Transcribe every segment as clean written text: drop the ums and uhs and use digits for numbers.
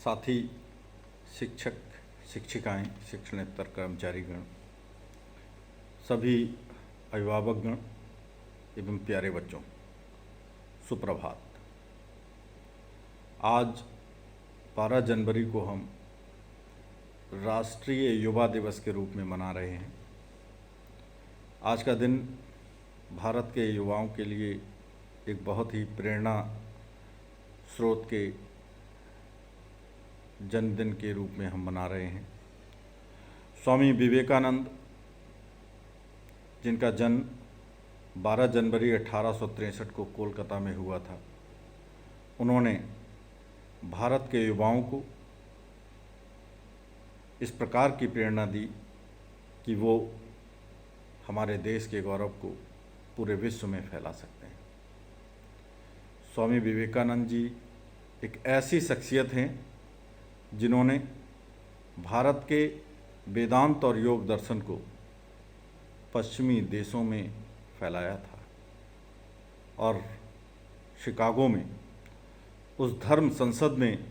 साथी शिक्षक, शिक्षिकाएं, शिक्षणेतर कर्मचारीगण, सभी अभिभावकगण एवं प्यारे बच्चों, सुप्रभात। आज 12 जनवरी को हम राष्ट्रीय युवा दिवस के रूप में मना रहे हैं। आज का दिन भारत के युवाओं के लिए एक बहुत ही प्रेरणा स्रोत के जन्मदिन के रूप में हम मना रहे हैं। स्वामी विवेकानंद, जिनका जन्म 12 जनवरी 1863 को कोलकाता में हुआ था, उन्होंने भारत के युवाओं को इस प्रकार की प्रेरणा दी कि वो हमारे देश के गौरव को पूरे विश्व में फैला सकते हैं। स्वामी विवेकानंद जी एक ऐसी शख्सियत हैं जिन्होंने भारत के वेदांत और योग दर्शन को पश्चिमी देशों में फैलाया था और शिकागो में उस धर्म संसद में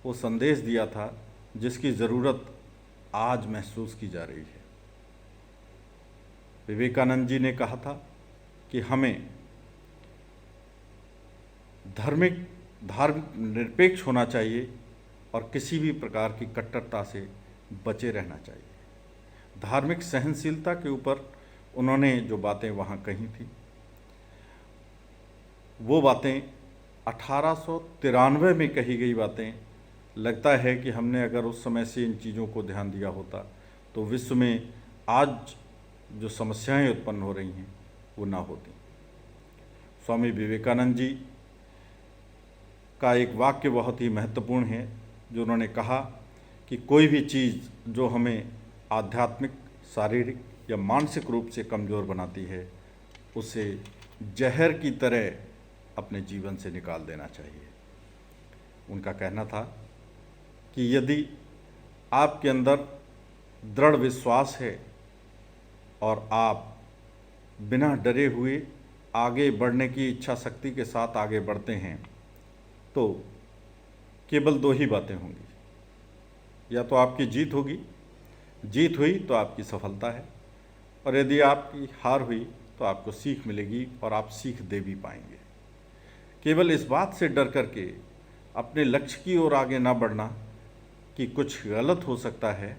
वो संदेश दिया था जिसकी ज़रूरत आज महसूस की जा रही है। विवेकानंद जी ने कहा था कि हमें धर्मनिरपेक्ष होना चाहिए और किसी भी प्रकार की कट्टरता से बचे रहना चाहिए। धार्मिक सहनशीलता के ऊपर उन्होंने जो बातें वहाँ कही थी, वो बातें 1893 में कही गई बातें। लगता है कि हमने अगर उस समय से इन चीज़ों को ध्यान दिया होता तो विश्व में आज जो समस्याएं उत्पन्न हो रही हैं वो ना होती। स्वामी विवेकानंद जी का एक वाक्य बहुत ही महत्वपूर्ण है जो उन्होंने कहा कि कोई भी चीज़ जो हमें आध्यात्मिक, शारीरिक या मानसिक रूप से कमज़ोर बनाती है, उसे जहर की तरह अपने जीवन से निकाल देना चाहिए। उनका कहना था कि यदि आपके अंदर दृढ़ विश्वास है और आप बिना डरे हुए आगे बढ़ने की इच्छा शक्ति के साथ आगे बढ़ते हैं तो केवल दो ही बातें होंगी, या तो आपकी जीत होगी, जीत हुई तो आपकी सफलता है, और यदि आपकी हार हुई तो आपको सीख मिलेगी और आप सीख दे भी पाएंगे। केवल इस बात से डर करके अपने लक्ष्य की ओर आगे ना बढ़ना कि कुछ गलत हो सकता है,